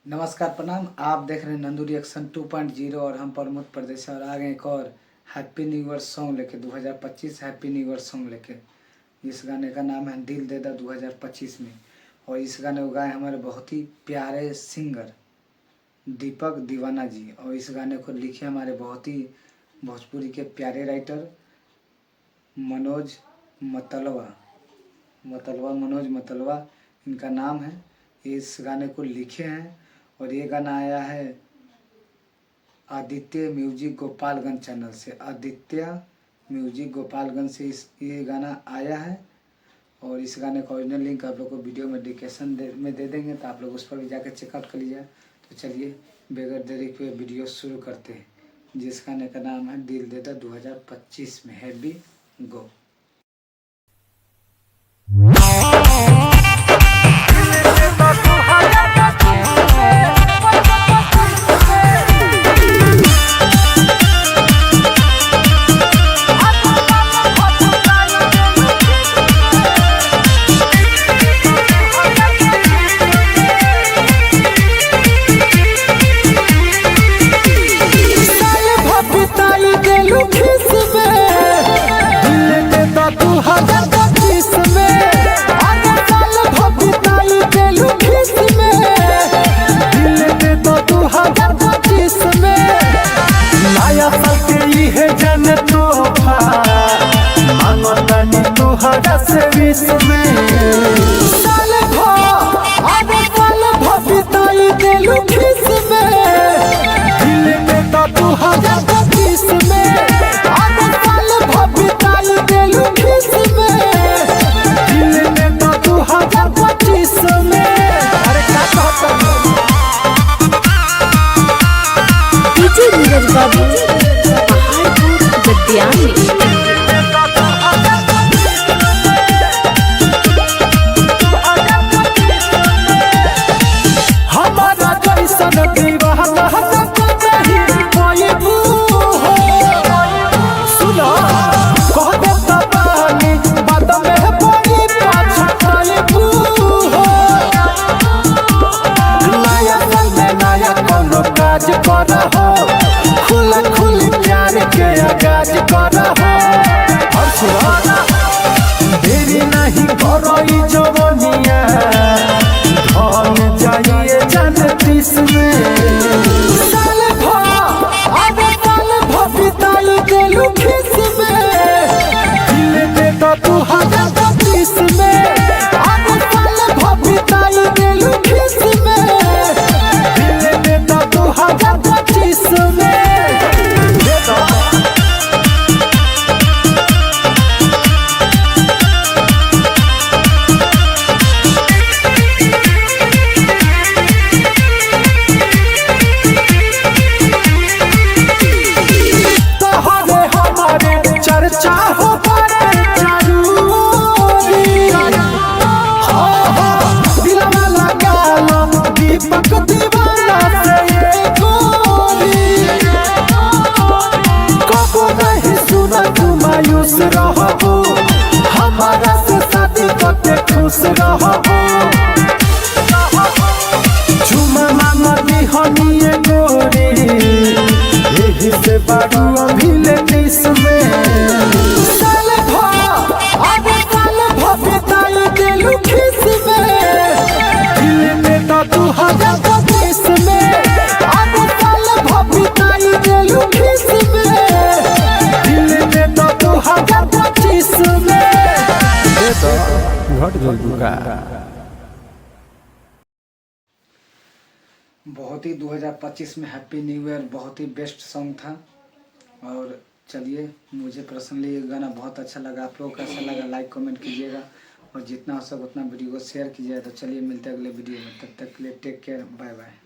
नमस्कार प्रणाम। आप देख रहे हैं नंदू रिएक्शन 2.0 और हम प्रमोद प्रदेश और आ गए एक और हैप्पी न्यू ईयर सॉन्ग लेके 2025 हैप्पी न्यू ईयर सॉन्ग लेके। इस गाने का नाम है दिल दे दा 2025 में। और इस गाने को गाए हमारे बहुत ही प्यारे सिंगर दीपक दीवाना जी। और इस गाने को लिखे हमारे बहुत ही भोजपुरी के प्यारे राइटर मनोज मतलवा मनोज मतलवा इनका नाम है। इस गाने को लिखे हैं और ये गाना आया है आदित्य म्यूजिक गोपालगंज चैनल से। आदित्य म्यूजिक गोपालगंज से ये गाना आया है। और इस गाने का ओरिजिनल लिंक आप लोग को वीडियो में डिस्क्रिप्शन में दे देंगे, तो आप लोग उस पर भी जाकर चेकआउट कर लीजिए। तो चलिए बगैर देरी के वीडियो शुरू करते हैं, जिस गाने का नाम है दिल दे दा 2025 में। Happy go. देरी नहीं करो जवनिया धन चाहिए जनतीस में। साल भबिताई देलू खिस में दिल दे तो 2025 में। साल भबिताई देलू खिस में दिल दे तो 2025 में। मायूस रहबो हमारा से शादी करके खुश रहबो। झुमा मामती हनिए गोरी यही से बारू अभिले तीस में। साल भबिताई देलू खिस में दिल दे तो 2025 में। साल भबिताई देलू खिस में घट गया। बहुत ही 2025 में हैप्पी न्यू ईयर बहुत ही बेस्ट सॉन्ग था। और चलिए मुझे पर्सनली ये गाना बहुत अच्छा लगा। आप लोग कैसा लगा लाइक कमेंट कीजिएगा और जितना हो सके उतना वीडियो को शेयर कीजिएगा। तो चलिए मिलते हैं अगले वीडियो में, तब तक के लिए टेक केयर, बाय बाय।